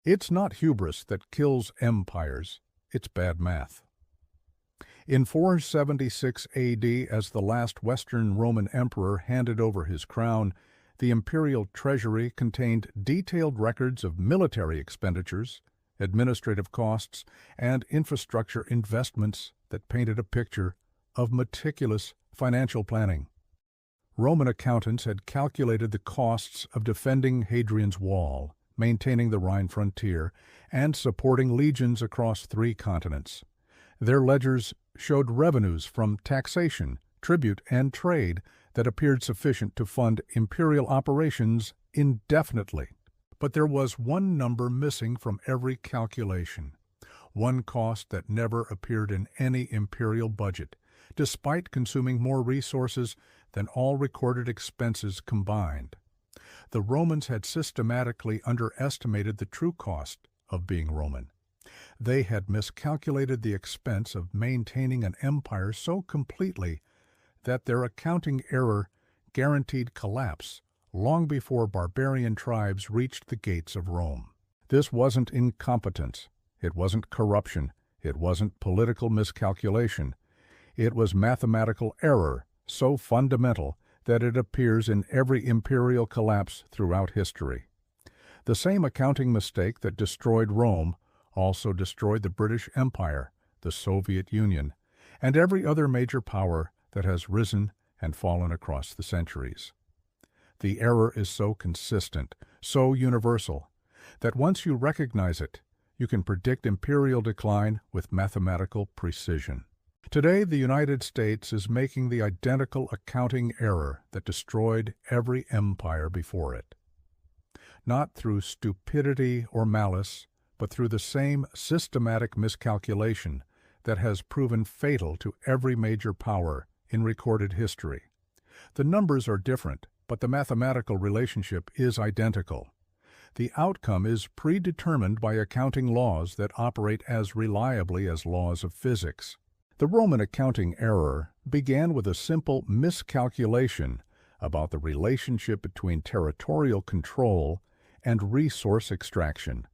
It's not hubris that kills empires, it's bad math. In 476 AD, as the last Western Roman emperor handed over his crown, the imperial treasury contained detailed records of military expenditures, administrative costs, and infrastructure investments that painted a picture of meticulous financial planning. Roman accountants had calculated the costs of defending Hadrian's Wall, maintaining the Rhine frontier, and supporting legions across 3 continents. Their ledgers showed revenues from taxation, tribute, and trade that appeared sufficient to fund imperial operations indefinitely. But there was one number missing from every calculation, one cost that never appeared in any imperial budget, despite consuming more resources than all recorded expenses combined. The Romans had systematically underestimated the true cost of being Roman. They had miscalculated the expense of maintaining an empire so completely that their accounting error guaranteed collapse long before barbarian tribes reached the gates of Rome. This wasn't incompetence, it wasn't corruption, it wasn't political miscalculation. It was mathematical error so fundamental that it appears in every imperial collapse throughout history. The same accounting mistake that destroyed Rome also destroyed the British Empire, the Soviet Union, and every other major power that has risen and fallen across the centuries. The error is so consistent, so universal, that once you recognize it, you can predict imperial decline with mathematical precision. Today, the United States is making the identical accounting error that destroyed every empire before it. Not through stupidity or malice, but through the same systematic miscalculation that has proven fatal to every major power in recorded history. The numbers are different, but the mathematical relationship is identical. The outcome is predetermined by accounting laws that operate as reliably as laws of physics. The Roman accounting error began with a simple miscalculation about the relationship between territorial control and resource extraction.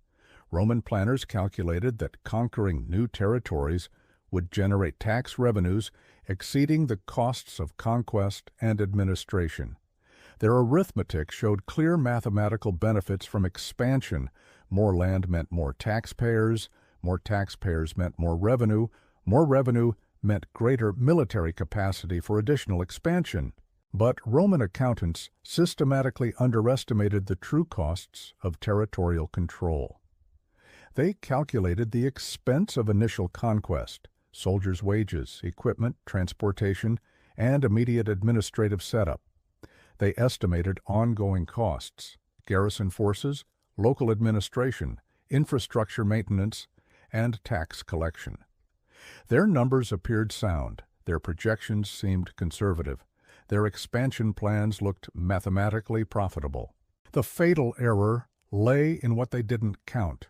Roman planners calculated that conquering new territories would generate tax revenues exceeding the costs of conquest and administration. Their arithmetic showed clear mathematical benefits from expansion. More land meant more taxpayers meant more revenue meant greater military capacity for additional expansion. But Roman accountants systematically underestimated the true costs of territorial control. They calculated the expense of initial conquest, soldiers' wages, equipment, transportation, and immediate administrative setup. They estimated ongoing costs, garrison forces, local administration, infrastructure maintenance, and tax collection. Their numbers appeared sound, their projections seemed conservative, their expansion plans looked mathematically profitable. The fatal error lay in what they didn't count.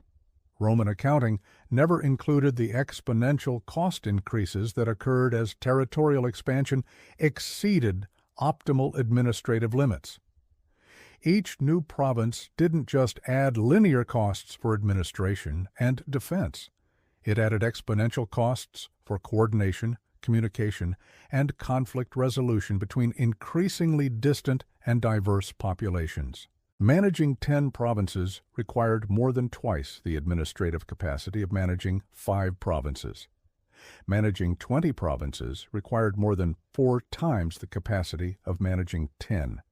Roman accounting never included the exponential cost increases that occurred as territorial expansion exceeded optimal administrative limits. Each new province didn't just add linear costs for administration and defense. It added exponential costs for coordination, communication, and conflict resolution between increasingly distant and diverse populations. Managing 10 provinces required more than twice the administrative capacity of managing 5 provinces. Managing 20 provinces required more than 4 times the capacity of managing 10.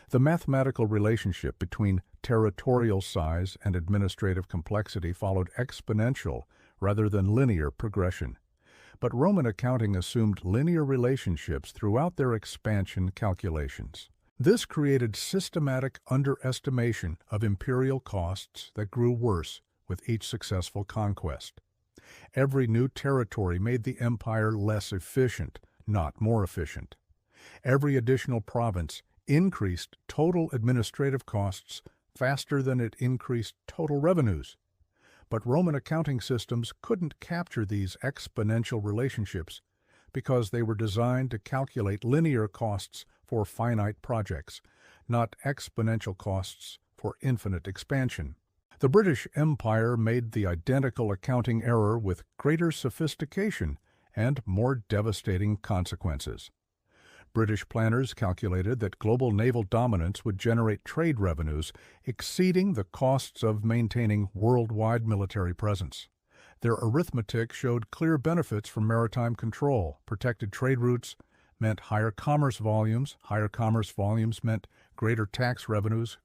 The mathematical relationship between territorial size and administrative complexity followed exponential rather than linear progression. But Roman accounting assumed linear relationships throughout their expansion calculations. This created systematic underestimation of imperial costs that grew worse with each successful conquest. Every new territory made the empire less efficient, not more efficient. Every additional province increased total administrative costs faster than it increased total revenues. But Roman accounting systems couldn't capture these exponential relationships because they were designed to calculate linear costs for finite projects, not exponential costs for infinite expansion. The British Empire made the identical accounting error with greater sophistication and more devastating consequences. British planners calculated that global naval dominance would generate trade revenues exceeding the costs of maintaining worldwide military presence. Their arithmetic showed clear benefits from maritime control. Protected trade routes meant higher commerce volumes meant greater tax revenues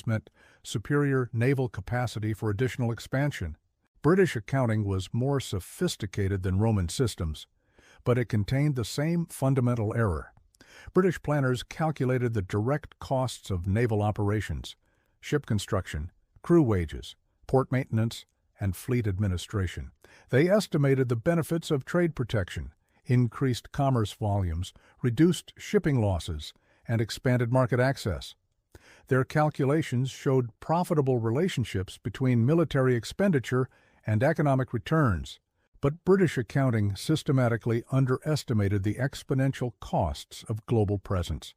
meant superior naval capacity for additional expansion. British accounting was more sophisticated than Roman systems, but it contained the same fundamental error. British planners calculated the direct costs of naval operations, ship construction, crew wages, port maintenance, and fleet administration. They estimated the benefits of trade protection, increased commerce volumes, reduced shipping losses, and expanded market access. Their calculations showed profitable relationships between military expenditure and economic returns. But British accounting systematically underestimated the exponential costs of global presence.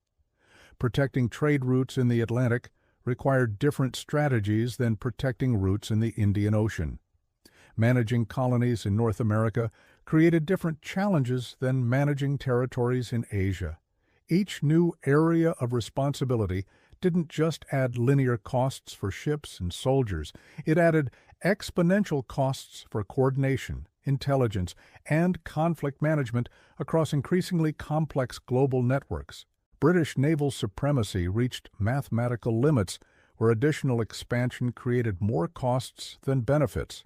Protecting trade routes in the Atlantic required different strategies than protecting routes in the Indian Ocean. Managing colonies in North America created different challenges than managing territories in Asia. Each new area of responsibility didn't just add linear costs for ships and soldiers, it added exponential costs for coordination, intelligence, and conflict management across increasingly complex global networks. British naval supremacy reached mathematical limits where additional expansion created more costs than benefits.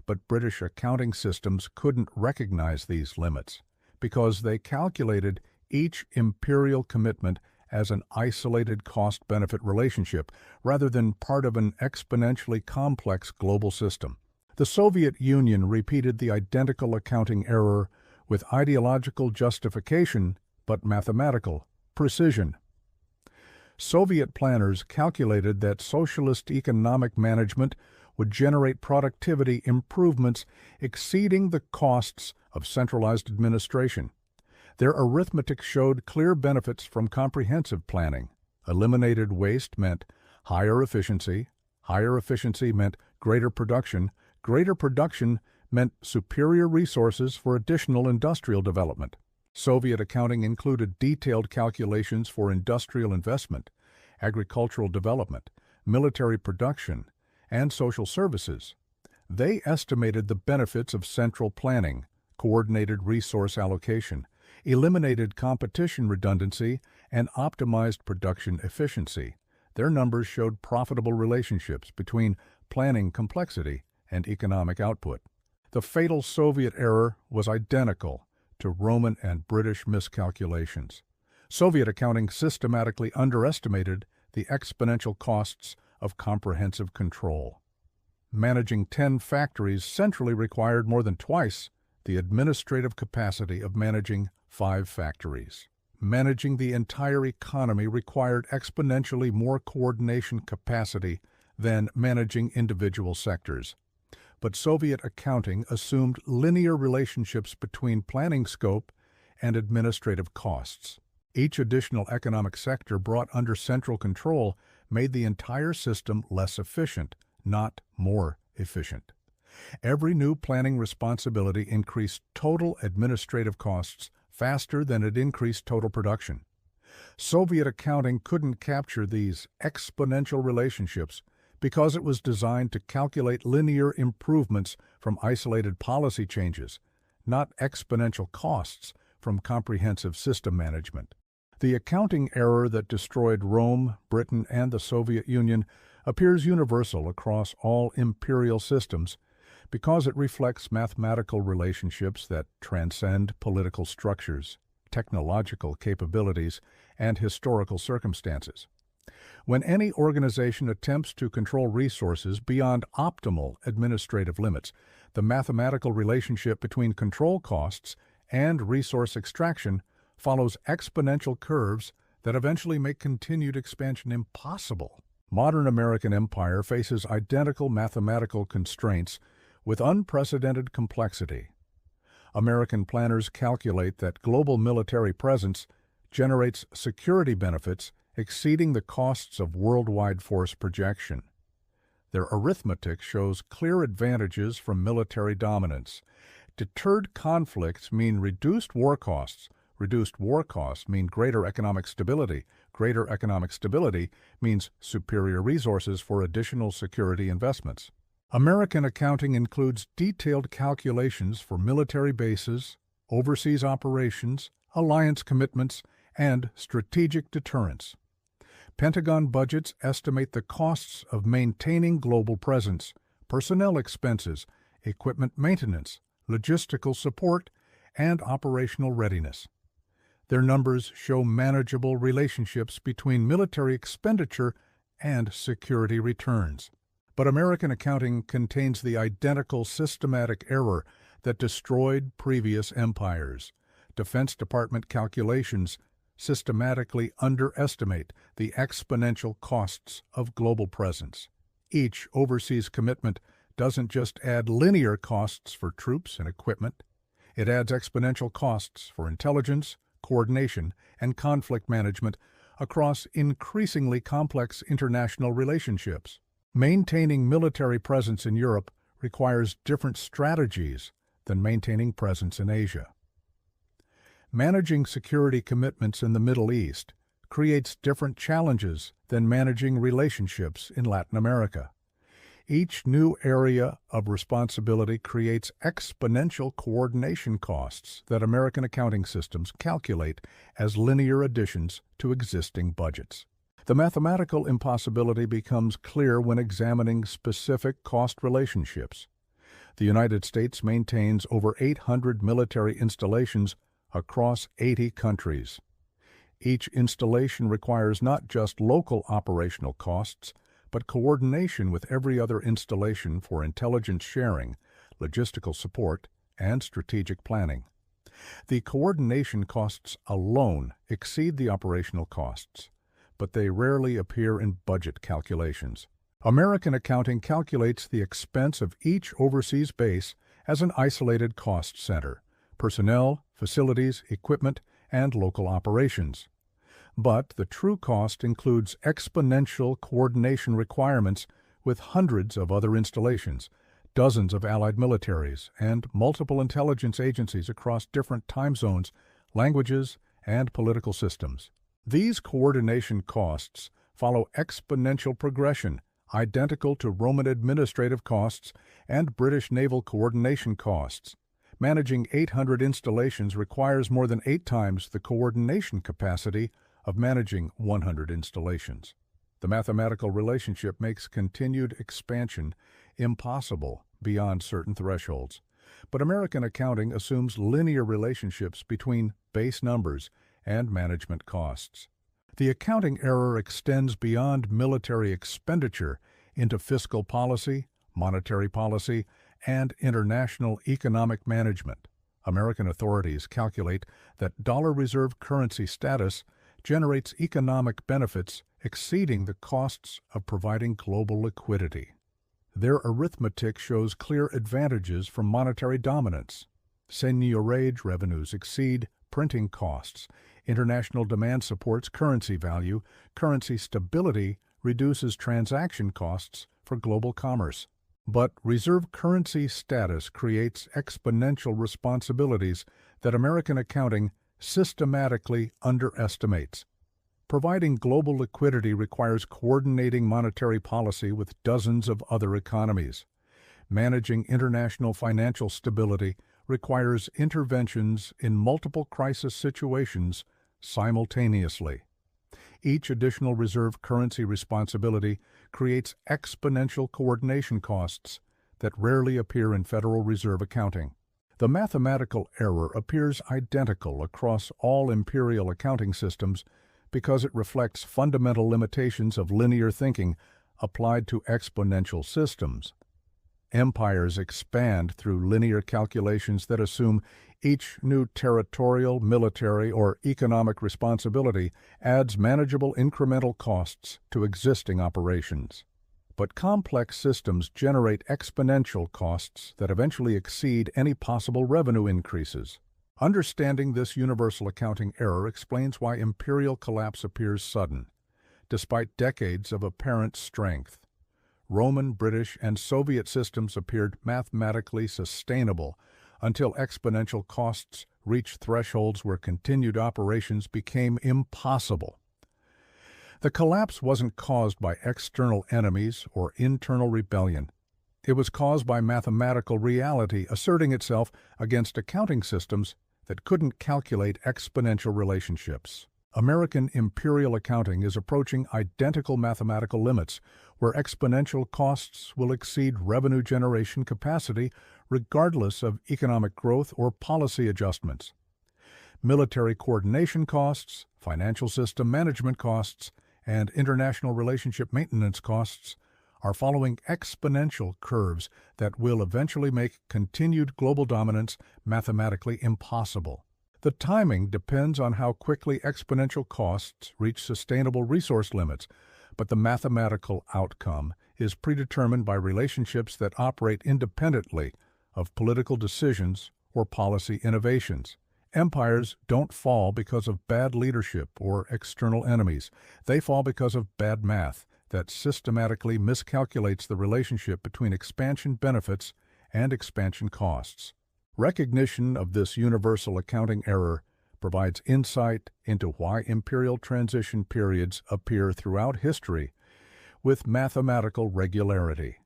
But British accounting systems couldn't recognize these limits because they calculated each imperial commitment as an isolated cost-benefit relationship rather than part of an exponentially complex global system. The Soviet Union repeated the identical accounting error with ideological justification but mathematical precision. Soviet planners calculated that socialist economic management would generate productivity improvements exceeding the costs of centralized administration. Their arithmetic showed clear benefits from comprehensive planning. Eliminated waste meant higher efficiency meant greater production meant superior resources for additional industrial development. Soviet accounting included detailed calculations for industrial investment, agricultural development, military production, and social services. They estimated the benefits of central planning, coordinated resource allocation, eliminated competition redundancy, and optimized production efficiency. Their numbers showed profitable relationships between planning complexity and economic output. The fatal Soviet error was identical to Roman and British miscalculations. Soviet accounting systematically underestimated the exponential costs of comprehensive control. Managing 10 factories centrally required more than twice the administrative capacity of managing 5 factories. Managing the entire economy required exponentially more coordination capacity than managing individual sectors. But Soviet accounting assumed linear relationships between planning scope and administrative costs. Each additional economic sector brought under central control made the entire system less efficient, not more efficient. Every new planning responsibility increased total administrative costs faster than it increased total production. Soviet accounting couldn't capture these exponential relationships because it was designed to calculate linear improvements from isolated policy changes, not exponential costs from comprehensive system management. The accounting error that destroyed Rome, Britain, and the Soviet Union appears universal across all imperial systems because it reflects mathematical relationships that transcend political structures, technological capabilities, and historical circumstances. When any organization attempts to control resources beyond optimal administrative limits, the mathematical relationship between control costs and resource extraction follows exponential curves that eventually make continued expansion impossible. Modern American empire faces identical mathematical constraints with unprecedented complexity. American planners calculate that global military presence generates security benefits exceeding the costs of worldwide force projection. Their arithmetic shows clear advantages from military dominance. Deterred conflicts mean reduced war costs. Reduced war costs mean greater economic stability. Greater economic stability means superior resources for additional security investments. American accounting includes detailed calculations for military bases, overseas operations, alliance commitments, and strategic deterrence. Pentagon budgets estimate the costs of maintaining global presence, personnel expenses, equipment maintenance, logistical support, and operational readiness. Their numbers show manageable relationships between military expenditure and security returns. But American accounting contains the identical systematic error that destroyed previous empires. Defense Department calculations systematically underestimate the exponential costs of global presence. Each overseas commitment doesn't just add linear costs for troops and equipment, it adds exponential costs for intelligence, coordination, and conflict management across increasingly complex international relationships. Maintaining military presence in Europe requires different strategies than maintaining presence in Asia. Managing security commitments in the Middle East creates different challenges than managing relationships in Latin America. Each new area of responsibility creates exponential coordination costs that American accounting systems calculate as linear additions to existing budgets. The mathematical impossibility becomes clear when examining specific cost relationships. The United States maintains over 800 military installations across 80 countries. Each installation requires not just local operational costs, but coordination with every other installation for intelligence sharing, logistical support, and strategic planning. The coordination costs alone exceed the operational costs, but they rarely appear in budget calculations. American accounting calculates the expense of each overseas base as an isolated cost center: personnel, facilities, equipment, and local operations. But the true cost includes exponential coordination requirements with hundreds of other installations, dozens of allied militaries, and multiple intelligence agencies across different time zones, languages, and political systems. These coordination costs follow exponential progression, identical to Roman administrative costs and British naval coordination costs. Managing 800 installations requires more than 8 times the coordination capacity of managing 100 installations. The mathematical relationship makes continued expansion impossible beyond certain thresholds. But American accounting assumes linear relationships between base numbers and management costs. The accounting error extends beyond military expenditure into fiscal policy, monetary policy, and international economic management. American authorities calculate that dollar reserve currency status generates economic benefits exceeding the costs of providing global liquidity. Their arithmetic shows clear advantages from monetary dominance. Seigniorage revenues exceed printing costs. International demand supports currency value. Currency stability reduces transaction costs for global commerce. But reserve currency status creates exponential responsibilities that American accounting systematically underestimates. Providing global liquidity requires coordinating monetary policy with dozens of other economies. Managing international financial stability requires interventions in multiple crisis situations simultaneously. Each additional reserve currency responsibility creates exponential coordination costs that rarely appear in Federal Reserve accounting. The mathematical error appears identical across all imperial accounting systems because it reflects fundamental limitations of linear thinking applied to exponential systems. Empires expand through linear calculations that assume each new territorial, military, or economic responsibility adds manageable incremental costs to existing operations. But complex systems generate exponential costs that eventually exceed any possible revenue increases. Understanding this universal accounting error explains why imperial collapse appears sudden, despite decades of apparent strength. Roman, British, and Soviet systems appeared mathematically sustainable until exponential costs reached thresholds where continued operations became impossible. The collapse wasn't caused by external enemies or internal rebellion. It was caused by mathematical reality asserting itself against accounting systems that couldn't calculate exponential relationships. American imperial accounting is approaching identical mathematical limits where exponential costs will exceed revenue generation capacity regardless of economic growth or policy adjustments. Military coordination costs, financial system management costs, and international relationship maintenance costs are following exponential curves that will eventually make continued global dominance mathematically impossible. The timing depends on how quickly exponential costs reach sustainable resource limits, but the mathematical outcome is predetermined by relationships that operate independently of political decisions or policy innovations. Empires don't fall because of bad leadership or external enemies. They fall because of bad math that systematically miscalculates the relationship between expansion benefits and expansion costs. Recognition of this universal accounting error provides insight into why imperial transition periods appear throughout history with mathematical regularity.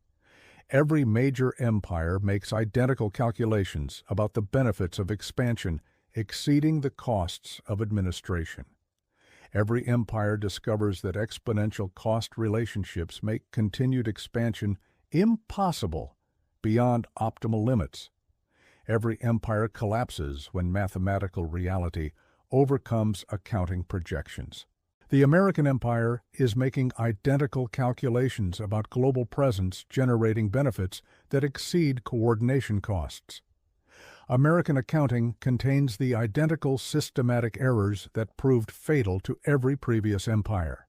Every major empire makes identical calculations about the benefits of expansion exceeding the costs of administration. Every empire discovers that exponential cost relationships make continued expansion impossible beyond optimal limits. Every empire collapses when mathematical reality overcomes accounting projections. The American empire is making identical calculations about global presence generating benefits that exceed coordination costs. American accounting contains the identical systematic errors that proved fatal to every previous empire.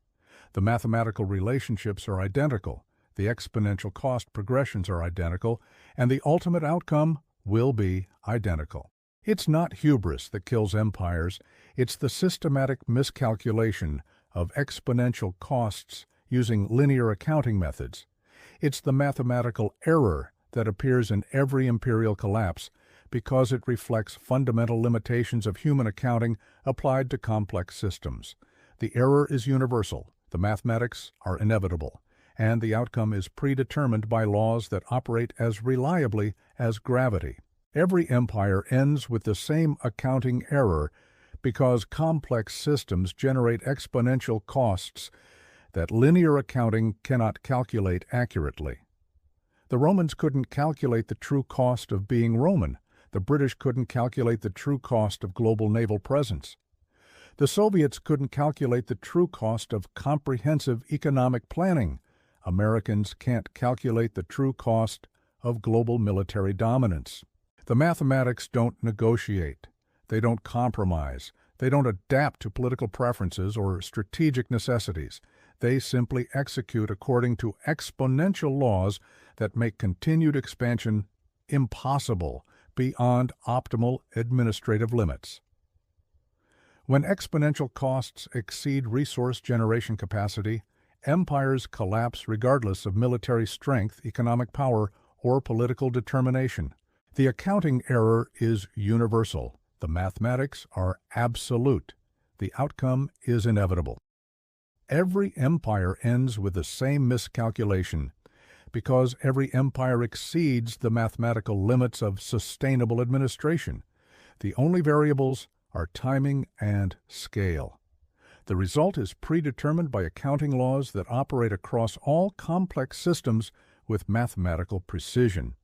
The mathematical relationships are identical, the exponential cost progressions are identical, and the ultimate outcome will be identical. It's not hubris that kills empires, it's the systematic miscalculation of exponential costs using linear accounting methods. It's the mathematical error that appears in every imperial collapse because it reflects fundamental limitations of human accounting applied to complex systems. The error is universal, the mathematics are inevitable, and the outcome is predetermined by laws that operate as reliably as gravity. Every empire ends with the same accounting error because complex systems generate exponential costs that linear accounting cannot calculate accurately. The Romans couldn't calculate the true cost of being Roman. The British couldn't calculate the true cost of global naval presence. The Soviets couldn't calculate the true cost of comprehensive economic planning. Americans can't calculate the true cost of global military dominance. The mathematics don't negotiate. They don't compromise. They don't adapt to political preferences or strategic necessities. They simply execute according to exponential laws that make continued expansion impossible beyond optimal administrative limits. When exponential costs exceed resource generation capacity, empires collapse regardless of military strength, economic power, or political determination. The accounting error is universal. The mathematics are absolute. The outcome is inevitable. Every empire ends with the same miscalculation because every empire exceeds the mathematical limits of sustainable administration. The only variables are timing and scale. The result is predetermined by accounting laws that operate across all complex systems with mathematical precision.